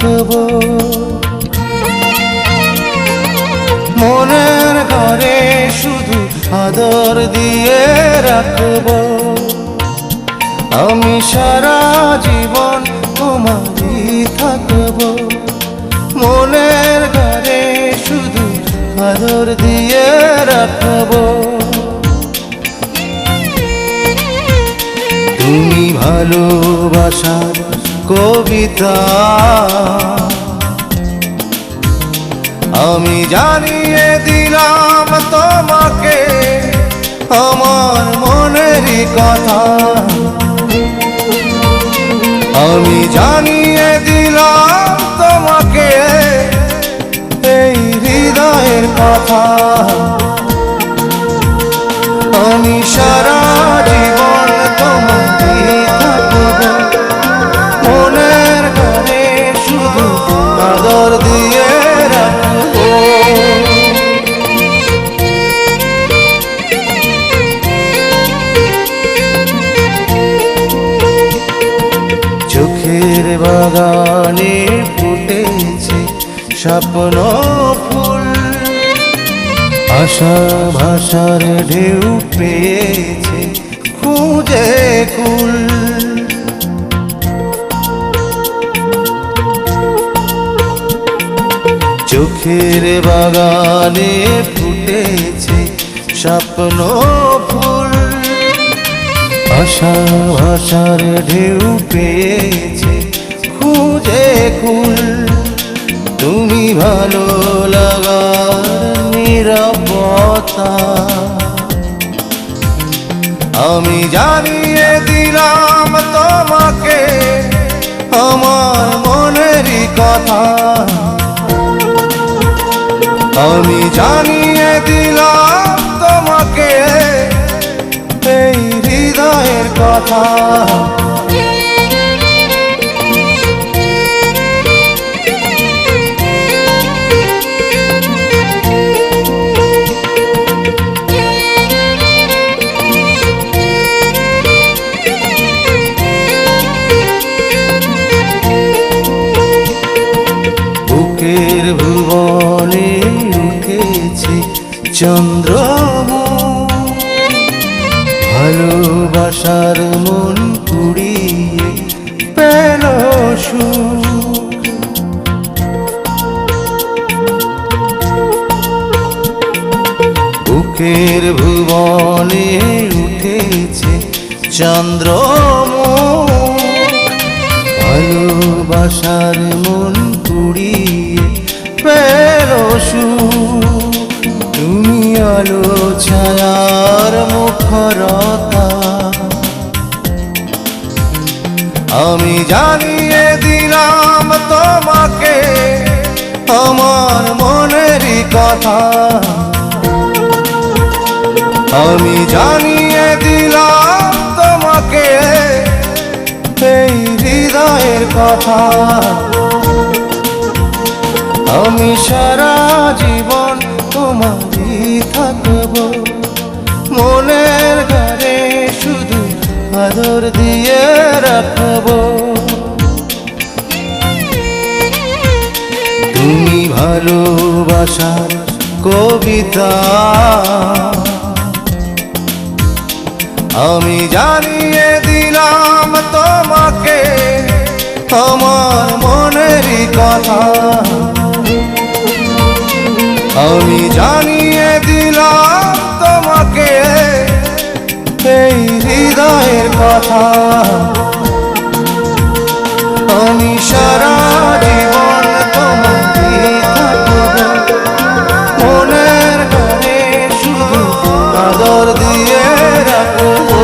থাকবো। মনের ঘরে শুধু আদর দিয়ে রাখবো। আমি সারা জীবন তোমারই থাকবো। মনের ঘরে শুধু আদর দিয়ে রাখবো। তুমি ভালোবাসার কবিতা আমি জানিয়ে দিলাম তোমাকে আমার মনেরই কথা। আমি জানিয়ে দিলাম তোমাকে এই হৃদয়ের কথা। আমি সারা জীবন তোমারই থাকবো। মনের ঘরে শুধু আদর দিয়ে রাখবো। চোখের বাগানে ফুটেছে স্বপ্ন ফুল। আশা ভাষার ঢেউ পেয়েছে খুঁজে কুল। চোখের বাগানে ফুটেছে স্বপ্ন ফুল। আশা ভাষার ঢেউ পেয়েছে খুঁজে কুল। তুমি ভালো লাগার নিরাপত্তা আমি জানিয়ে দিলাম তোমাকে আমার মনেরই কথা। আমি জানিয়ে দিলাম তোমাকে এই হৃদয়ের কথা। বুকের ভুবনে উঠেছে চন্দ্রমুখ। ভালোবাসার মন কুড়িয়ে পেল সুখ। বুকের ভুবনে উঠেছে চন্দ্রমুখ। ভালোবাসার মন কুড়িয়ে পেল সুখ। তুমি আলো ছায়ার মুখরতা আমি জানিয়ে দিলাম তোমাকে আমার মনেরই কথা। আমি জানিয়ে দিলাম তোমাকে এই হৃদয়ের কথা। আমি সারা জীবন তোমারই থাকবো। মনের ঘরে শুধু আদর দিয়ে রাখবো। তুমি ভালোবাসার কবিতা আমি জানিয়ে দিলাম তোমাকে আমার মনেরই কথা। আমি জানিয়ে দিলাম তোমাকে এই হৃদয়ের কথা। আমি সারা জীবন তোমারই থাকবো। মনের ঘরে শুধু আদর দিয়ে রাখবো।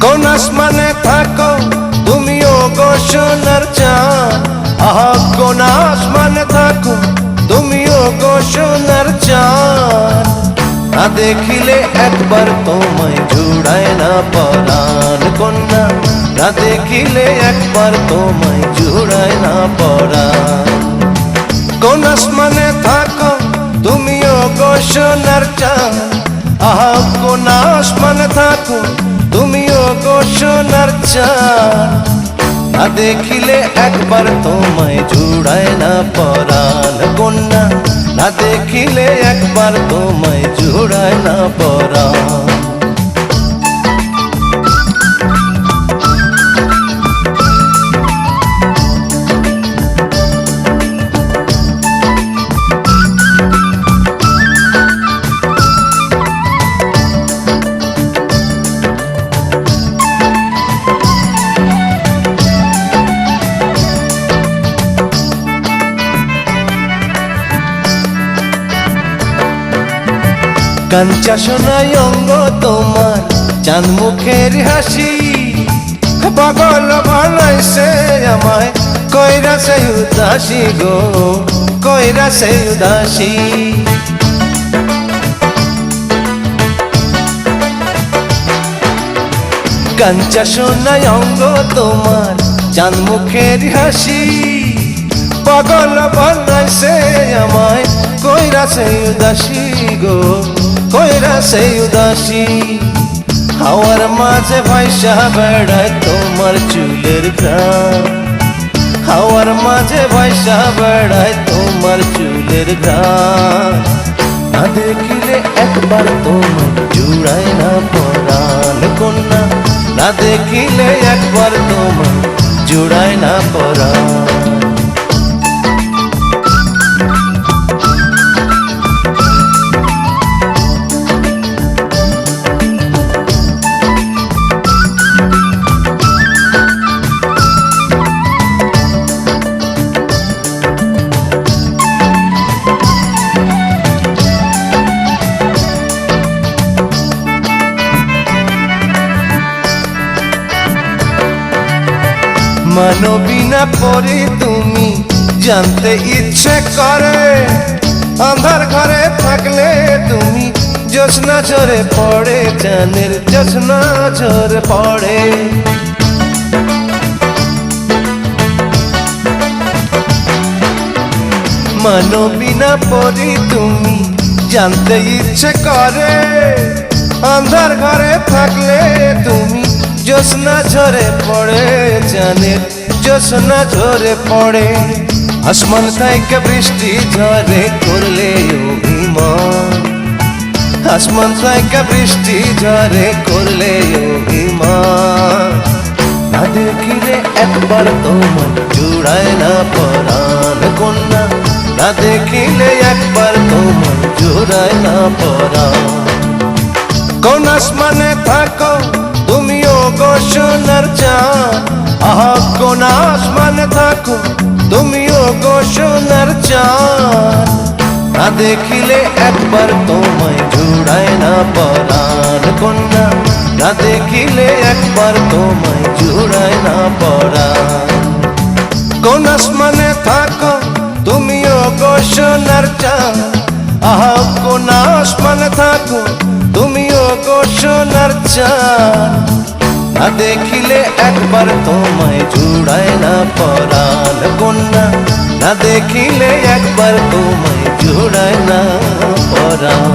কোন আসমানে থাকো তুমিও গো সোনার কোন আসমানে থাকো তুমিও গো সোনার চাঁদ, না দেখিলে একবার তোমায় জুড়ায় না পরাণ কন্যা, না দেখিলে একবার তোমায় জুড়ায় না পরাণ। কোন আসমানে থাকো তুমিও গো সোনার চাঁদ, আহা কোন আসমানে থাকো তুমিও গো সোনার চাঁদ, না দেখিলে একবার তোমায় জুড়ায় না পরাণ কন্যা, না দেখিলে একবার তোমায় জুড়ায় না পরাণ। কাঞ্চা সোনাই অঙ্গ তোমার, চাঁদ মুখের হাসি, পাগল বানাইছে আমায় কইরা সে উদাসী গো, কইরা সে উদাসী। কাঞ্চা সোনাই অঙ্গ তোমার, চাঁদ মুখের হাসি, পাগল বানাইছে আমায় কইরা সে উদাসী গো, কইরা সে উদাসী। হাওয়ার মাঝে ভাইসা বেড়ায় তোমার চুলের ঘ্রাণ, হাওয়ার মাঝে ভাইসা বেড়ায় তোমার চুলের ঘ্রাণ, না দেখিলে একবার তোমায় জুড়ায় না পরাণ কন্যা, না দেখিলে একবার তোমায় জুড়ায় না পরাণ। মানবী না পরে তুমি জানতে ইচ্ছে করে, আন্ধার ঘরে থাকলে তুমি জ্যোৎস্না ঝরে পড়ে, চাঁদের জ্যোৎস্না ঝরে পড়ে। মানবী না পরে তুমি জানতে ইচ্ছে করে, আন্ধার ঘরে থাকলে তুমি জ্যোৎস্না ঝরে পড়ে, চাঁদের জ্যোৎস্না ঝরে পড়ে। আসমান থেকে বৃষ্টি ঝরে করলে অভিমান, আসমান থেকে বৃষ্টি ঝরে করলে অভিমান, না দেখিলে একবার তোমায় জুড়ায় না পরাণ কন্যা, না দেখিলে একবার তোমায় জুড়ায় না পরাণ। কোন আসমানে থাকো তুমিও গো সোনার চাঁদ, আহা কোন আসমানে থাকো তুমিও গো সোনার চাঁদ, না দেখিলে একবার তোমায় জুড়ায় না পরাণ কন্যা, না দেখিলে একবার তোমায় জুড়ায় না পরাণ। কোন আসমানে থাকো তুমিও গো সোনার চাঁদ, আহা কোন আসমানে থাকো তুমিও গো সোনার চাঁদ, না দেখিলে একবার তোমায় জুড়ায় না পরাণ কন্যা, না দেখিলে একবার তোমায় জুড়ায় না পরাণ।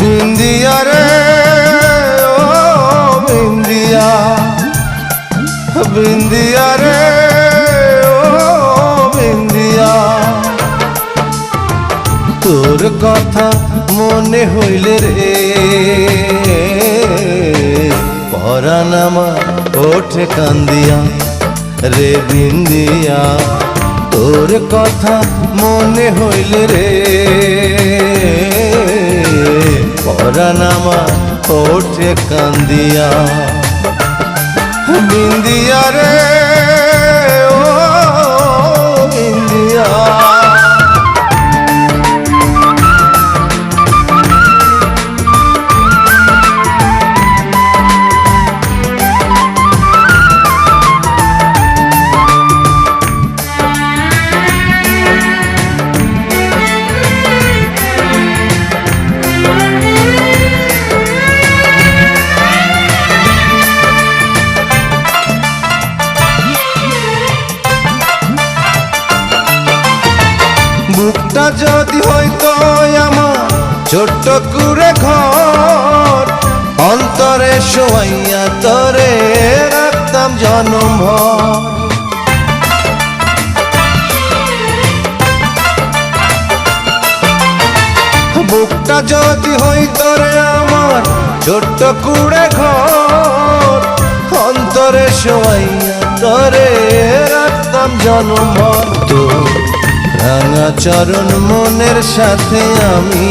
बिंदिया रे ओ बिंदिया, बिंदिया रे ओ बिंदिया, तोर कथा मने हইলে रे परान आमार ओठे कांदिया, রে বিন্দিয়া তোর কথা মনে হইল রে পরাণ আমার ওঠে কান্দিয়া বিন্দিয়া রে ও বিন্দিয়া বুকটা যদি হইতো আমার ছোট্ট কুড়ে ঘর অন্তরে শোয়াইয়া তরে রাখতাম জনম ভর বুকটা যদি হইতো রে আমার ছোট্ট কুড়ে ঘর অন্তরে শোয়াইয়া তরে রাখতাম জনম ভর তো রাঙা চরণ মনের সাথে আমি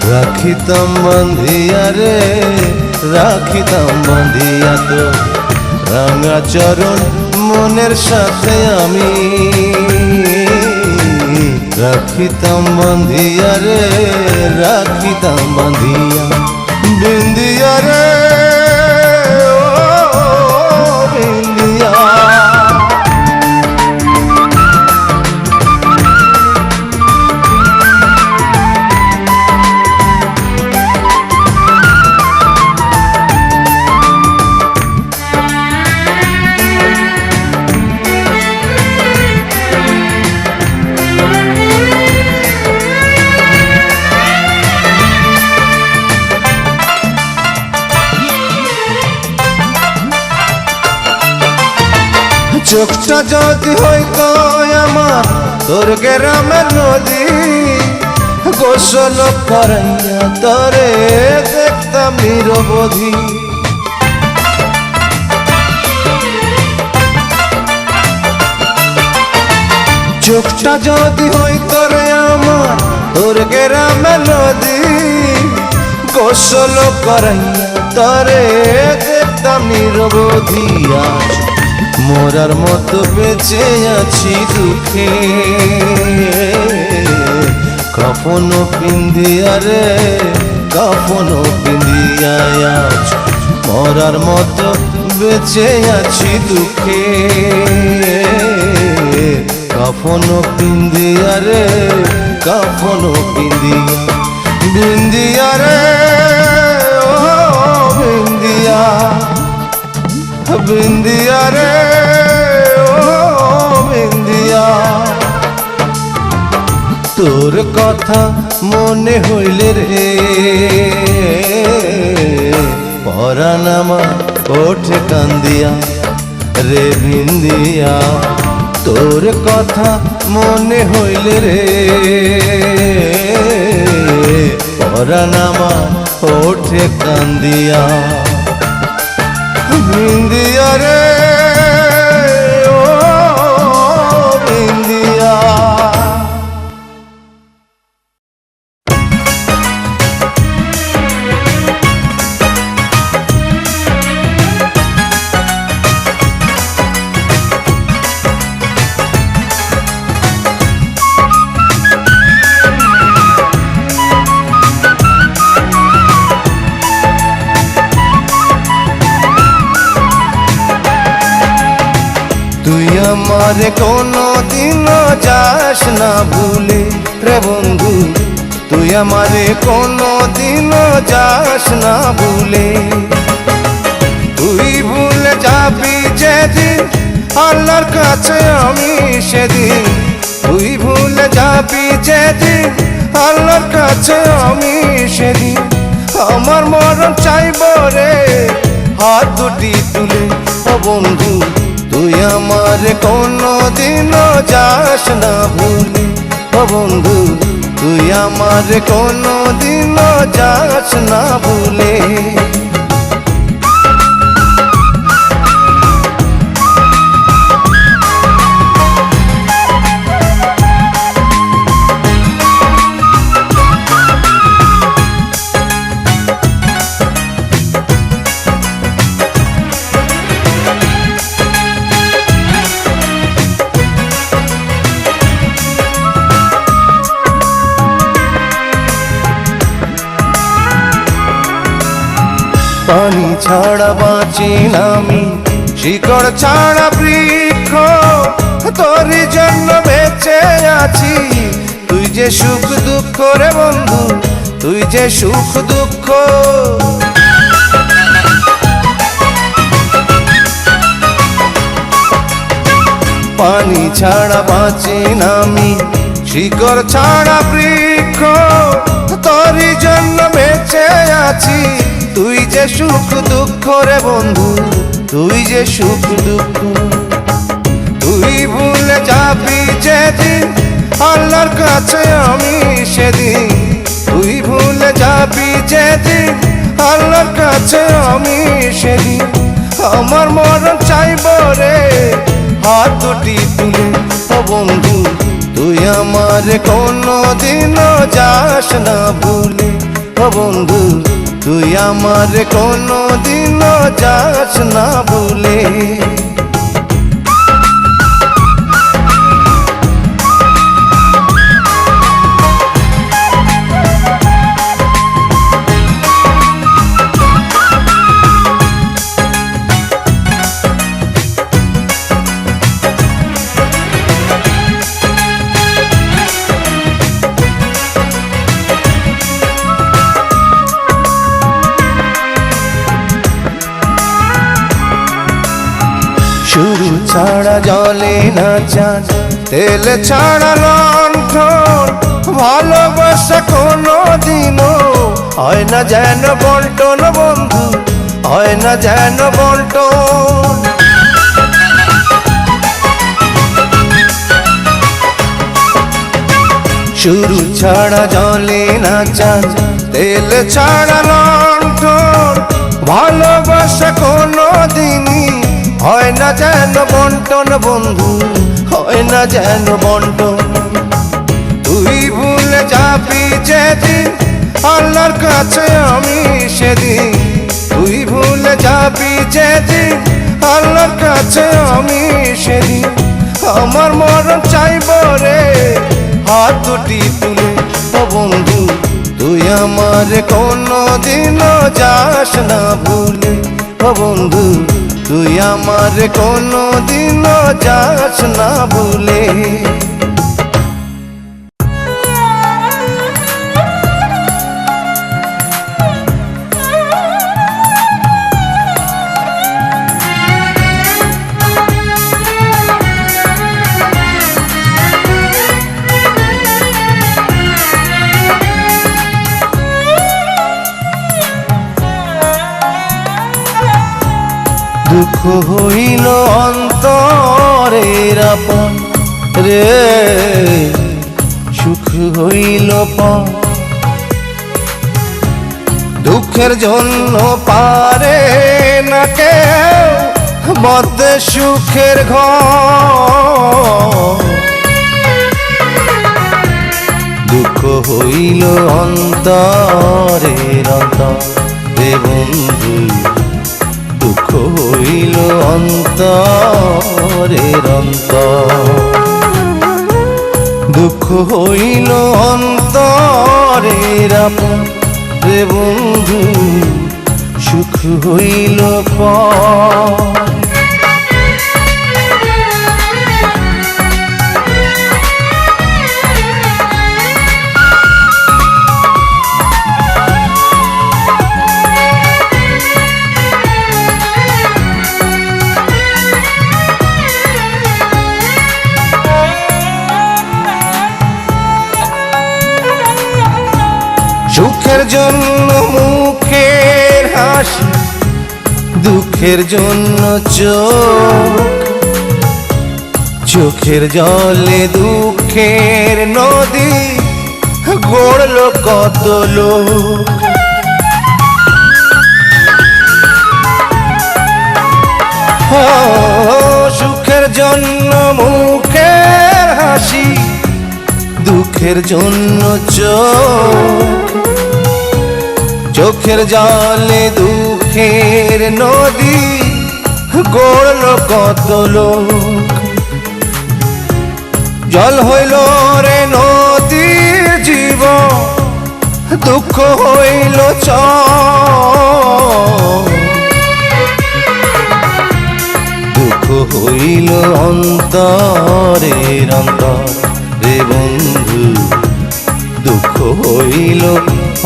রাখিতাম বাঁধিয়া রে রাখিতাম বাঁধিয়া তো রাঙা চরণ মনের সাথে আমি রাখিতাম বাঁধিয়া রে রাখিতাম বাঁধিয়া বিন্দিয়া রে ও বিন্দিয়া চোখটা যদি হইতো আমার তোর গ্রামের নদী গোসল করাইয়া তরে দেখতাম নিরবধি চোখটা যদি হইতো রে আমার তোর গ্রামের নদী গোসল করাইয়া তরে দেখতাম নিরবধি আজ মোরার মতো বেঁচে আছি দুঃখে কাফন পিন্দিয়া রে কাফন পিন্দিয়া আজ মোরার মতো বেঁচে আছি দুঃখে কাফন পিন্দিয়া রে কাফন পিন্দিয়া বিন্দিয়া রে ও বিন্দিয়া বিন্দিয়া রে ও বিন্দিয়া তোর কথা মনে হইল রে পরাণ আমার ওঠে কান্দিয়া রে বিন্দিয়া তোর কথা মনে হইল রে পরাণ আমার ওঠে কান্দিয়া বিন্দিয়া রে ও বিন্দিয়া আমারে কোনো দিন যাস না ভুলে রে বন্ধু তুই আমারে কোনো দিন যাস না ভুলে তুই ভুলে যাবি যেদিন আল্লাহর কাছে আমি সেদিন তুই ভুলে যাবি যেদিন আল্লাহর কাছে আমি সেদিন আমার মরণ চাইব রে হাত দুটি তুলে ও বন্ধু তুই আমার কোনো দিন যাস না ভুলে ও বন্ধু তুই আমার কোনো দিন যাস না ভুলে ছাড়া বাঁচি না আমি, শিকড় ছাড়া বৃক্ষ, তোরই জন্য বেঁচে আছি। তুই যে সুখ দুঃখ রে বন্ধু, তুই যে সুখ দুঃখ। পানি ছাড়া বাঁচি না আমি, শিকড় ছাড়া বৃক্ষ, তোরই জন্য বেঁচে আছি। তুই যে সুখ দুঃখ রে বন্ধু, তুই যে সুখ দুঃখ। তুই ভুলে যাবি যেদিন আল্লাহর কাছে আমি সেদিন, তুই ভুলে যাবি যেদিন আল্লাহর কাছে আমি সেদিন। আমার মরণ চাইব রে হাত দুটি তুলে। ও বন্ধু তুই আমার কোনো দিনও যাস না ভুলে। ও বন্ধু তুই আমার কোনো দিনও যাস না ভুলে। শুরু ছাড়া জলে না চান, তেল ছাড়া লণ্ঠন, ভালোবাসা কোনো দিনও হয় না যেন বন্টন বন্ধু, হয় না যেন বন্টন। শুরু ছাড়া জলে না চান, তেল ছাড়া লণ্ঠন, ভালোবাসা কোনো দিনই হয় না যেন বন্টন বন্ধু, হয় না যেন বন্টন। তুই ভুলে যাবি যেদিন আল্লাহর কাছে আমি সেদিন, তুই ভুলে যাবি যেদিন আল্লাহর কাছে আমি সেদিন। আমার মরণ চাইব রে হাত দুটি তুলে। ও বন্ধু তুই আমার কোনো দিনও যাস না ভুলে। ও বন্ধু তুই আমার কোনো দিনও যাস না ভুলে। দুঃখ হইল অন্তরের আপন রে, সুখ হইল পর। দুঃখের জন্য পারে না কেউ মধ্যে সুখের ঘর। দুঃখ হইল অন্তরের অন্তর রে বন্ধু, দুঃখ হইল অন্তরের অন্তর। দুঃখ হইল অন্তরের আপন রে বন্ধু, সুখ হইল পর। সুখের জন্য মুখের হাসি, দুঃখের জন্য চোখ, চোখের জলে দুঃখের নদী গড়ল কত লোক। সুখের জন্য মুখের হাসি, দুঃখের জন্য চোখ, চোখের জলে দুঃখের নদী গড়ল কত লোক। জল হইল রে নদীর জীবন, দুঃখ হইল চর। হইল অন্তরের অন্তর রে বন্ধু, দুঃখ হইল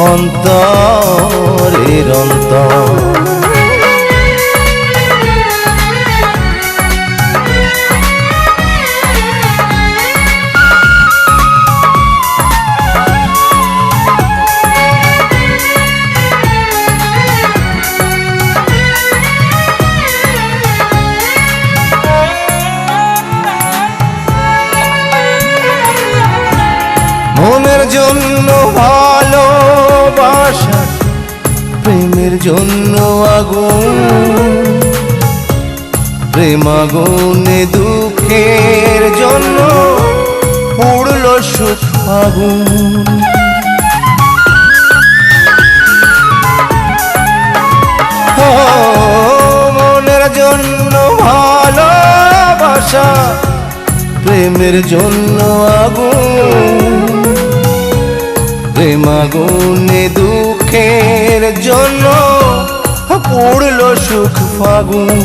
অন্তরের অন্তর। মনের জন্য ভালোবাসা, প্রেমের জন্য আগুন, প্রেম আগুনে দুঃখের জন্য পুড়ল সুখ আগুন। মনের জন্য ভালোবাসা, প্রেমের জন্য আগুন, প্রেম আগুনে দুঃখের জন্য পড়ল সুখ ফাগুন।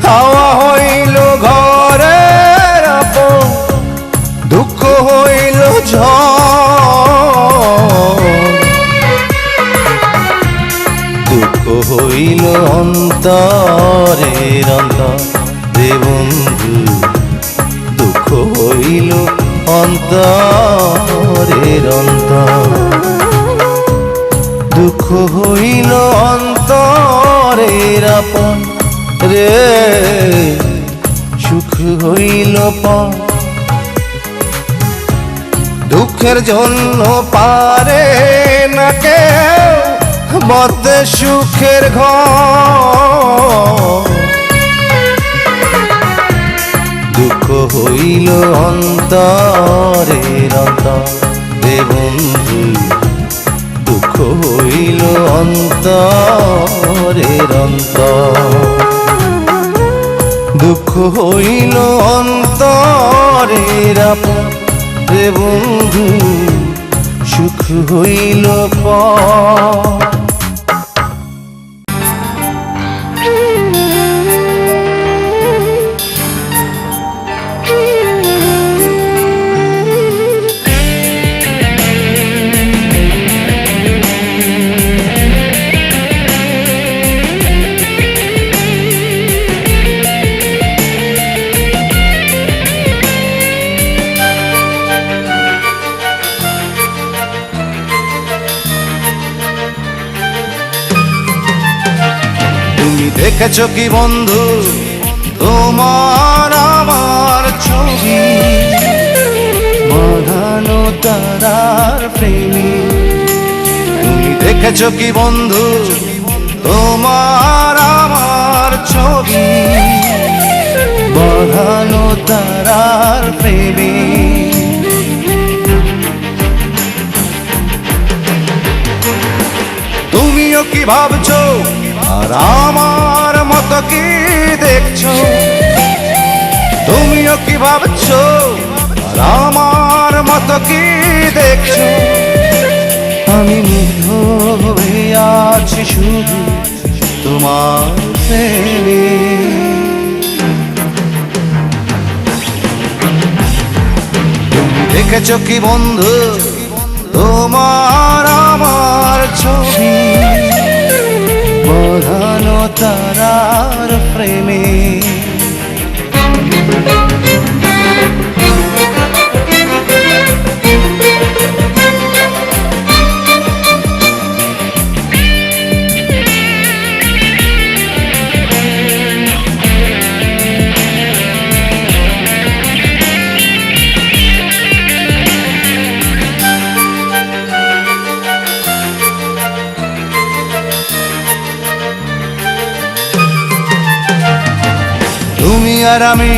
হাওয়া হইল ঘরের আপন, দুঃখ হইল ঝড়, দুঃখ হইল অন্তরের অন্তর রে বন্ধু, দুঃখ হইল অন্তরের অন্তর, দুঃখ হইল অন্তরের আপন রে, সুখ হইল পর। দুঃখের জন্য পারে না কেউ মধ্যে সুখের ঘর, দুঃখ হইল অন্তরের অন্তর রে বন্ধু, দুঃখ হইল অন্তরের অন্তর, দুঃখ হইল অন্তরের আপন রে বন্ধু, সুখ হইল পর। দেখেছ কি বন্ধু তোমার আমার ছবি, বাঁধানো তারার প্রেমে? তুমি দেখেছ কি বন্ধু তোমার আমার ছবি, বাঁধানো তারার প্রেমে? তুমিও কি ভাবছো আর আমার মতো কি দেখছো? তুমিও কি ভাবছো আর আমার মতো কি দেখছো? আমি মুগ্ধ হয়ে আছি শুধু তোমার প্রেমে। তুমি দেখেছো কি বন্ধু তোমার আমার ছবি, বাঁধানো তারার প্রেমে? তুমি আর আমি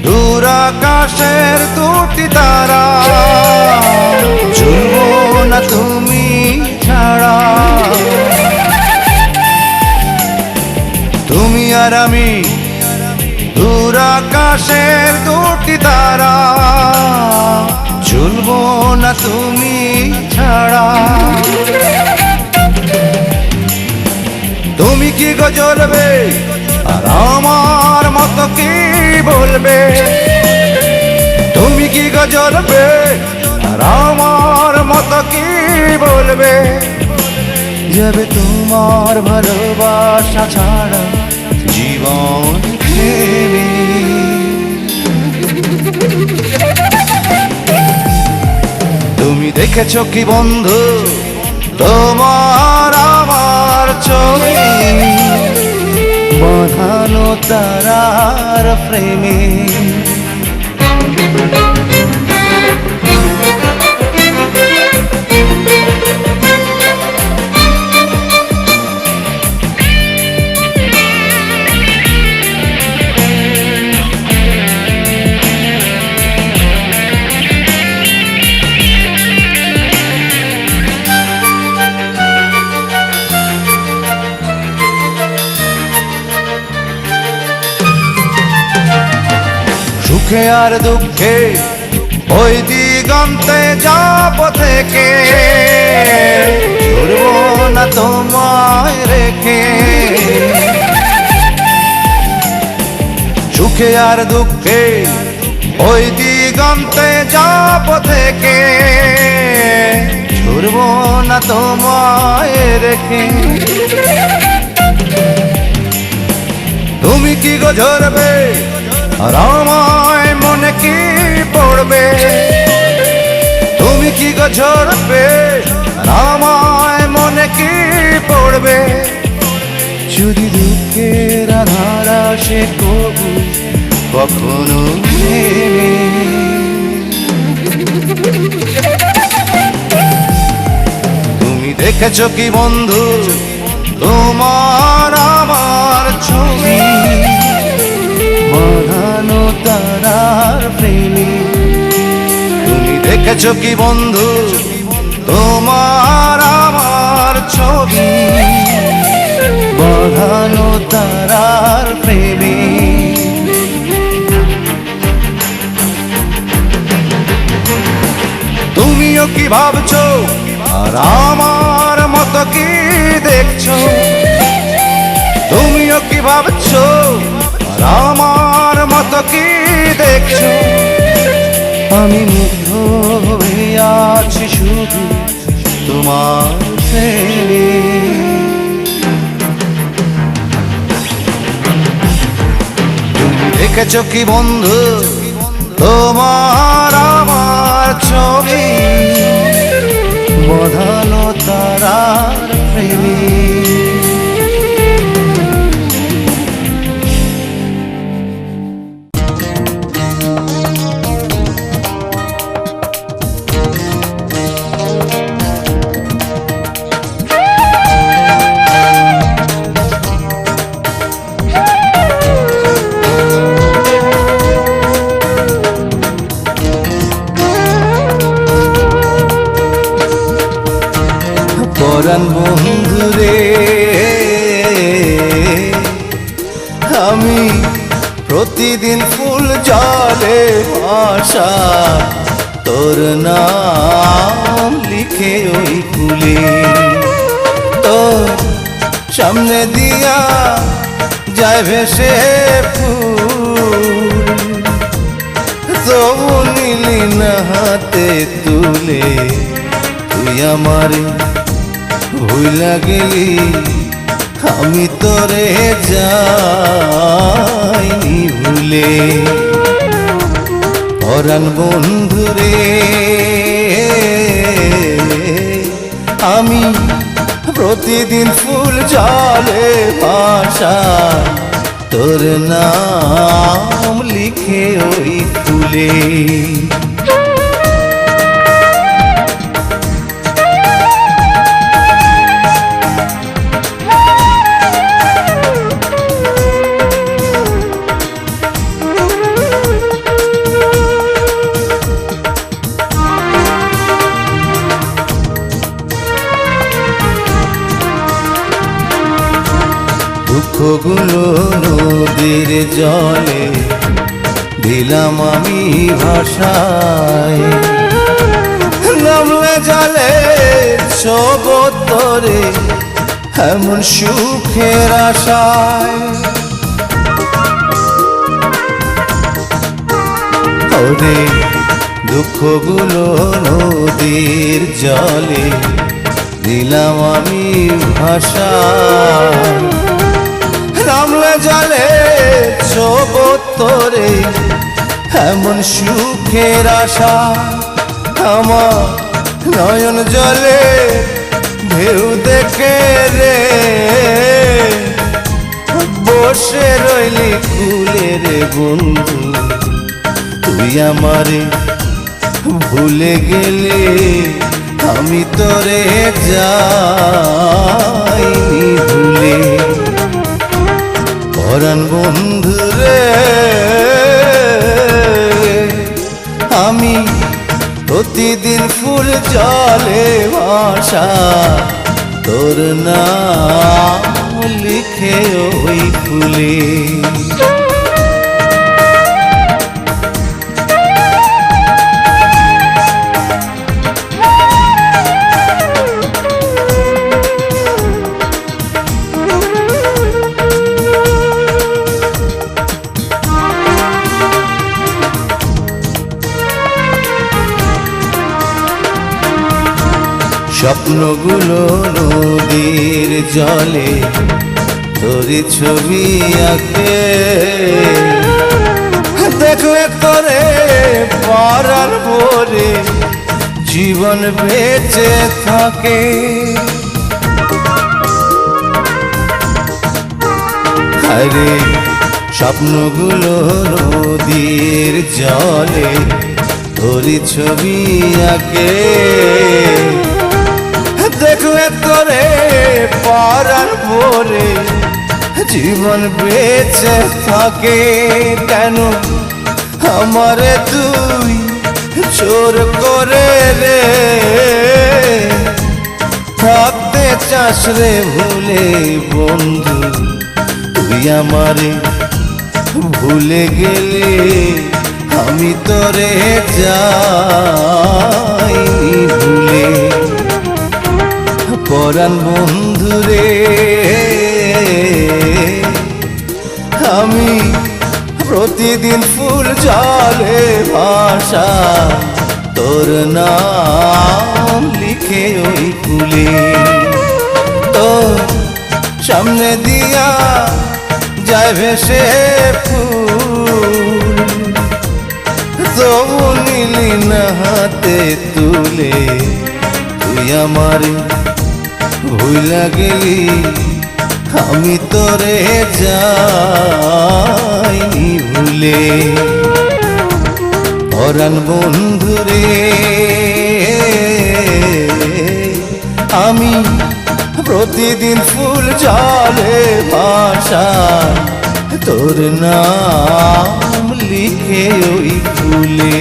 দূর আকাশের দুটি তারা, ঝুলবো না তুমি ছাড়া। তুমি আর আমি দূর আকাশের দুটি তারা, ঝুলবো না তুমি ছাড়া। তুমি কি গো জ্বলবে বলবে? তুমি কি গজলবে আর আমার মতো কি বলবে? যাবে তোমার ভালোবাসা ছাড়া জীবন থেমে। তুমি দেখেছো কি বন্ধু তোমার আমার ছবি বাঁধানো তারার প্রেমে? সুখে আর দুঃখে ওই দিগন্তে যাব থেকে, ছুড়ব না তোমায় রেখে। সুখে আর দুঃখে ওই দিগন্তে যাব থেকে, ছুড়ব না তোমায় রেখে। তুমি কি গো ঝরবে আর আমায় মনে কি পড়বে? তুমি কি গো ঝরবে আর আমায় মনে কি পড়বে? যদি দুঃখের আধার আসে কবু কখনো নেমে। তুমি দেখেছো কি বন্ধু তোমার আমার ছবি বাঁধানো তারার প্রেমে? তুমি দেখেছো কি বন্ধু তোমার আমার ছবি বাঁধানো তারার প্রেমে? তুমিও কি ভাবছো আর আমার মতো কি দেখছো? তুমিও কি ভাবছো আর আমার মতো কি দেখছো? আমি মুগ্ধ হয়ে আছি শুধু তোমার প্রেমে। তুমি দেখেছো কি বন্ধু তোমার আমার ছবি বাঁধানো তারার প্রেমে? পরাণ বন্ধুরে আমি প্রতিদিন ফুল জলে ভাসা তোর নাম লিখে ওই ফুলে, তোর সামনে দিয়া যায় ভেসে ফুল, তবু নিলি না হাতে তুলে। তুই আমারে ভুইলা গেলি আমি তোরে যাইনি ভুলে। পরাণ বন্ধুরে আমি প্রতিদিন ফুল জলে ভাসা তোর নাম লিখে ওই ফুলে। দুঃখগুলো নদীর জলে দিলাম আমি ভাষায়, নামলে জলে সবতরে এমন সুখের আশায়। ওরে দুঃখগুলো নদীর জলে দিলাম আমি ভাষা, নামলে জলে চোবতরে এমন সুখের আশা। আমার নয়ন জলে ঢেউ দেখে রে বসে রইলি কুলে রে বন্ধু, তুই আমারে ভুলে গেলে আমি তোরে যাইনি ভুলে। পরাণ বন্ধু রে আমি প্রতিদিন ফুল জলে ভাষা, তোর নাম লিখে ওই ফুলে। স্বপ্নগুলো নদীর জলে তোরি ছবি আঁকে, দেখলে তোরে পরার ভরে জীবন বেঁচে থাকে। আরে স্বপ্নগুলো নদীর জলে তোরি ছবি আঁকে, দেখলে তোরে পরার ভরে জীবন বেঁচে থাকে। কেন আমারে তুই চোর করে রে থাকতে চাস রে ভুলে বন্ধু, তুই আমারে ভুলে গেলে আমি তোরে যাইনি ভুলে। পরাণ বন্ধু রে আমি প্রতিদিন ফুল জলে ভাষা, তোর নাম লিখে ওই ফুলে। তো সামনে দিয়া যায় ভেসে ফুল, তবু নিলি না হাতে তুলে, তুই আমারে ভুলা গেলি আমি তোরে যাইনি ভুলে। পরাণ বন্ধু রে আমি প্রতিদিন ফুল জলে ভাষা, তোর নাম লিখে ওই ফুলে।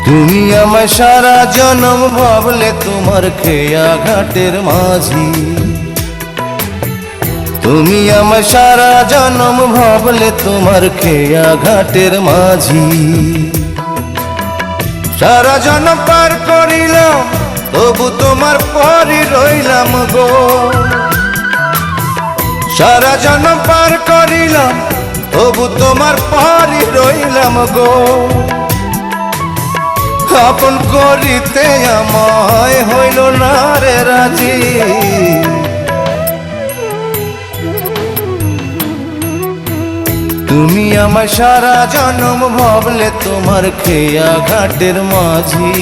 তুমি আমায় সারা জনম ভাবলে তোমার খেয়া ঘাটের মাঝি, তুমি আমায় সারা জনম ভাবলে তোমার খেয়া ঘাটের মাঝি। সারা জনম পার করিলাম তবু তোমার পরই রইলাম গো, সারা জনম পার করিলাম তবু তোমার পরই রইলাম গো। আপন করিতে আমায় হইল না রে রাজি, তুমি আমায় সারা জনম ভাবলে তোমার খেয়া ঘাটের মাঝি।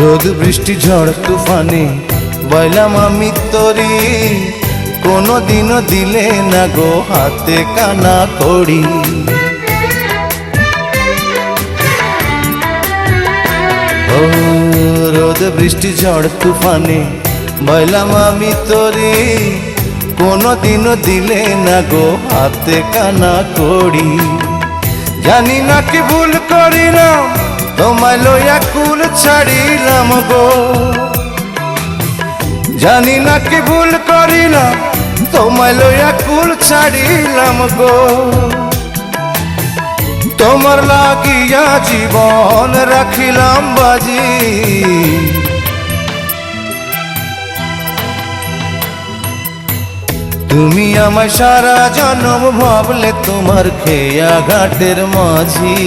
রোদ বৃষ্টি ঝড় তুফানে বললাম আমি তোরি, কোনোদিনও দিলে না গো হাতে কানা কড়ি। ও রোদ বৃষ্টি ঝড় তুফানে বললাম আমি তোরি, কোনোদিনও দিলে না গো হাতে কানা কড়ি। জানি না কি ভুল করিলাম, তোমায় লইয়া কুল ছাড়িলাম গো। জানি না কি ভুল করিলাম, তোমায় লইয়া কুল ছাড়িলাম গো। তোমার লাগিয়া জীবন রাখিলাম বাজি, তুমি আমায় সারা জনম ভাবলে তোমার খেয়া ঘাটের মাঝি।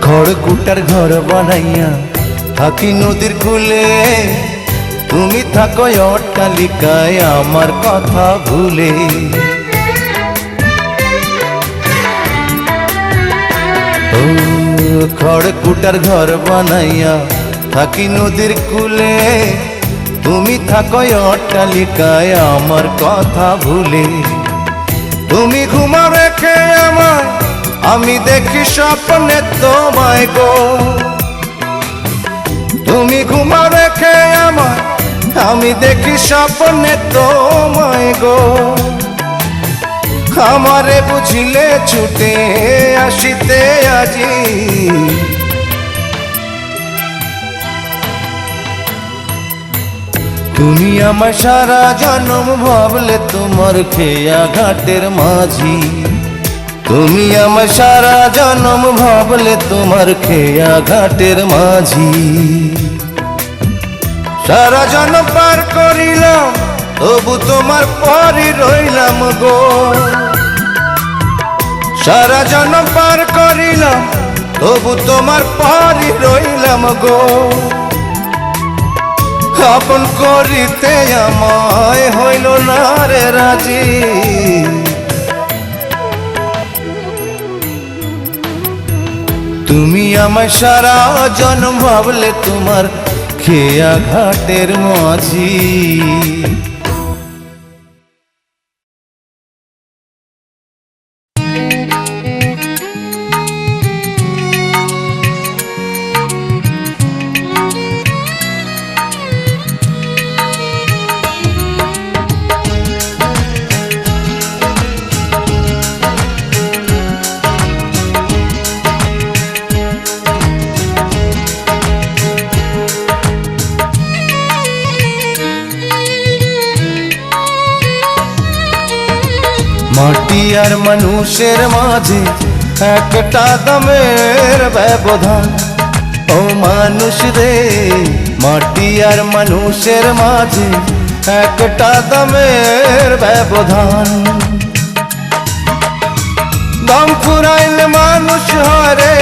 খড়কুটার ঘর বানাইয়া থাকি নদীর কূলে, তুমি থাকো অট্টালিকায় আমার কথা ভুলে। ও খড়কুটার ঘর বানাইয়া থাকি নদীর কূলে, তুমি থাকো অট্টালিকায় আমার কথা ভুলে। তুমি ঘুমাও রেখে আমার, আমি দেখি স্বপ্নে তোমায় গো। তুমি ঘুমাও রেখে আমার, আমি দেখি স্বপ্নে তোমায় গো। আমারে বুঝিলে ছুটে আসিতে আজি, তুমি আমার সারা জনম ভাবলে তোমার খেয়া ঘাটের মাঝি। তুমি আমার সারা জনম ভাবলে তোমার খেয়া ঘাটের মাঝি। সারা জনম পার করিলাম, তবু তোমার পরই রইলাম গো। সারা জনম পার করিলাম, তবু তোমার পরই রইলাম গো। আপন করিতে আমায় হইল না রে রাজি, তুমি আমায় সারা জনম ভাবলে তোমার খেয়া ঘাটের মাঝি। মাটি আর মানুষের মাঝে একটা দামের ব্যবধান। ও মানুষ রে, মাটি আর মানুষের মাঝে একটা দামের ব্যবধান। দম ফুরাইলে মানুষ হরে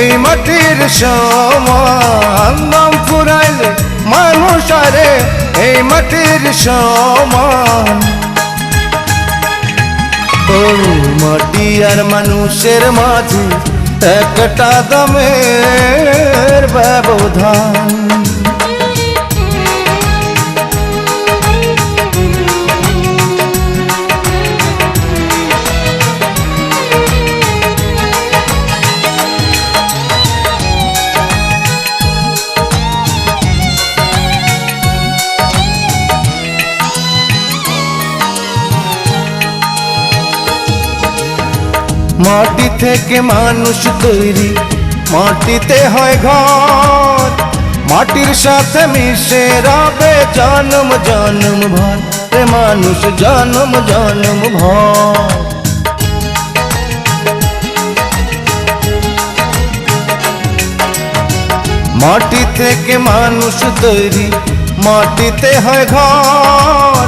এই মাটির সমান। দম ফুরাইলে মানুষ হরে এই মাটির সমান। ও মাটি আর মানুষের মাঝে একটা দামের ব্যবধান। মাটি থেকে মানুষ তৈরি, মাটিতে হয় ঘর। মাটির সাথে মিশে রবে জন্ম জন্ম ভর। রে মানুষ জন্ম জন্ম ভর। মাটি থেকে মানুষ তৈরি, মাটিতে হয় ঘর।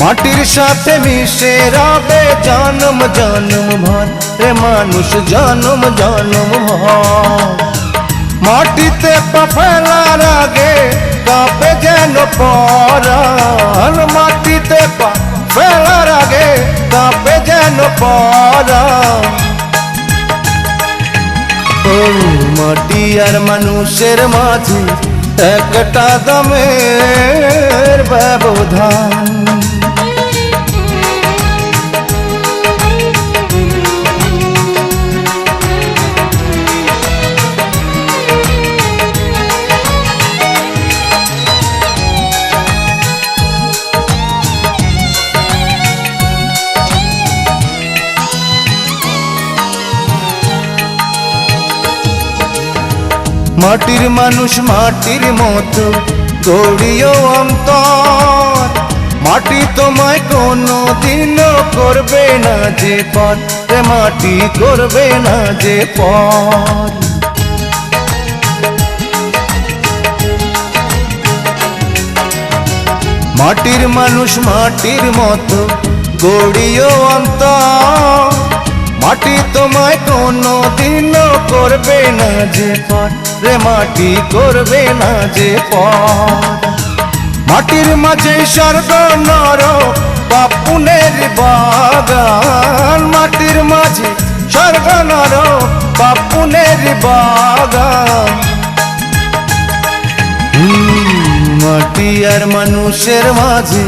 মাটির সাথে মিশে রবে জনম জনম ভর রে মানুষ জনম জনম ভর। মাটিতে পা ফেলার আগে কাঁপে যেন পরাণ, মাটিতে পা ফেলার আগে কাঁপে যেন পরাণ। ও মাটি আর মানুষের মাঝে একটা দামের ব্যবধান। মাটির মানুষ মাটির মতো গড়িও অন্তর, মাটি তোমায় কোনো দিনও করবে না যে পর রে মাটি করবে না যে পর। মাটির মানুষ মাটির মতো গড়িও অন্তর, মাটি তোমায় কোনো দিনও করবে না যে পর রে মাটি করবে না যে পর। মাটির মাঝে স্বর্গ নরক পাপ পুণ্যের বাগান, মাটির মাঝে স্বর্গ নরক পাপ পুণ্যের বাগান। মাটি আর মানুষের মাঝে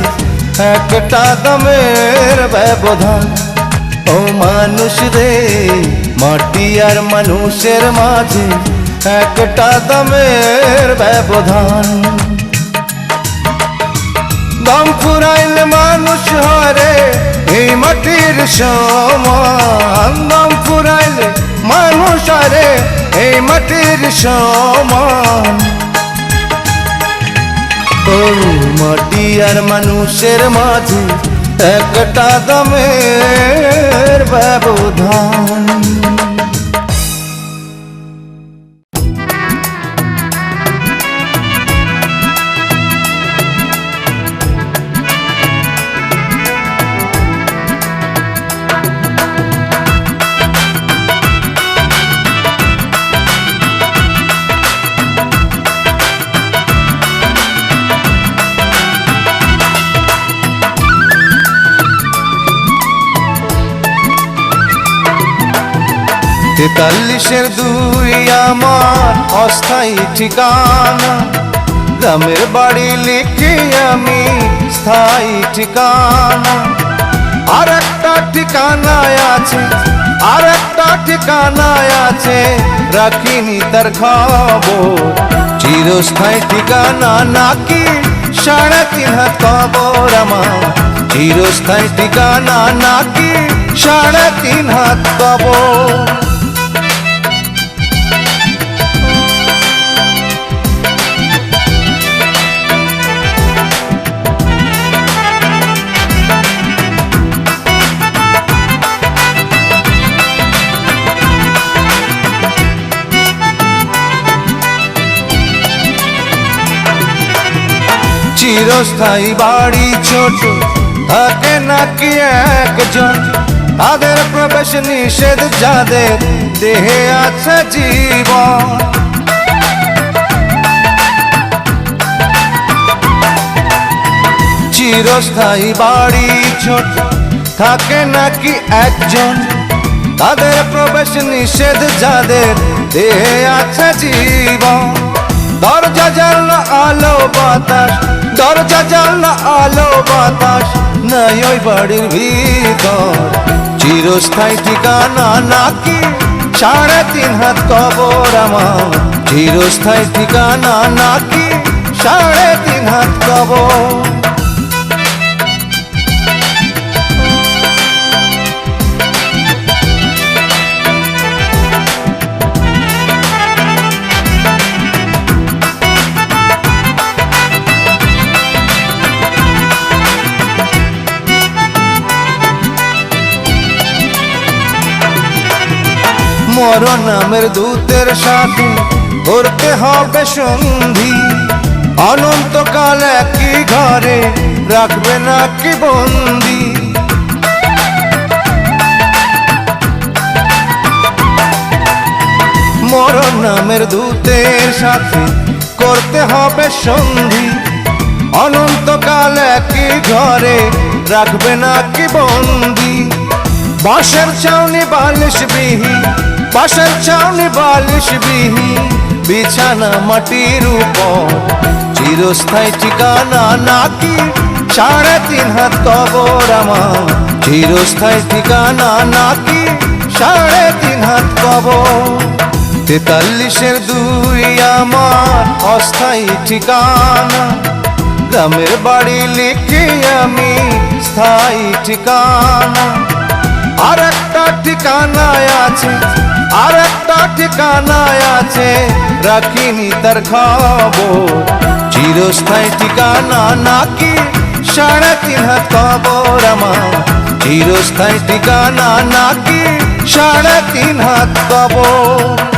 একটা দামের ব্যবধান। ও মানুষ রে মাটি আর মানুষের মাঝে একটা দামের ব্যবধান। দম ফুরাইলে মানুষ হরে এই মাটির সমান, দম ফুরাইলে মানুষ হরে এই মাটির সমান। ও মাটি আর মানুষের মাঝে একটা দামের ব্যবধান। তেতাল্লিশের দুই আমার অস্থায়ী ঠিকানা, গ্রামের বাড়ি লিখি আমি স্থায়ী ঠিকানা। আর একটা ঠিকানায় আছে, আর একটা ঠিকানায় আছে রাখিনি তার খবর। চিরস্থায়ী ঠিকানা নাকি 3.5 হাত কবর আমার, চিরস্থায়ী ঠিকানা নাকি 3.5 হাত কবর। চিরস্থায়ী বাড়ি ছোট থাকে নাকি একজন, তাদের প্রবেশ নিষেধ যাদের দেহে আছে জীবন। চিরস্থায়ী বাড়ি ছোট থাকে নাকি একজন, তাদের প্রবেশ নিষেধ যাদের দেহে আছে জীবন। দরজা জানলা আলো বাতাস, দরজা জানলা আলো বাতাস নাই ওই বাড়ির ভিতর। চিরস্থায়ী ঠিকানা নাকি 3.5 হাত কবর আমার, চিরস্থায়ী ঠিকানা নাকি 3.5 হাত কবর। মরণ নামের দূতের সাথে করতে হবে সন্ধি, অনন্তকাল একই ঘরে রাখবে নাকি বন্দি। মরণ নামের দূতের সাথে করতে হবে সন্ধি, অনন্তকাল একই ঘরে রাখবে নাকি বন্দি। বাঁশের ছাউনি বালিশ বিহি, বাঁশের ছাউনি বালিশ বিহি, বিছানা মাটির উপর চিরস্থায়ী ঠিকানা নাকি 3.5 হাত কবর আমার, চিরস্থায়ী ঠিকানা নাকি 3.5 হাত কবর। 43-এর 2 আমার অস্থায়ী ঠিকানা, গ্রামের বাড়ি লিখি আমি স্থায়ী ঠিকানা। আর একটা ঠিকানায় আছে, আর একটা ঠিকানায় আছে, রাখিনি তার খবর, চিরস্থায়ী ঠিকানা নাকি 3.5 হাত কবর আমার, চিরস্থায়ী ঠিকানা নাকি 3.5 হাত কবর।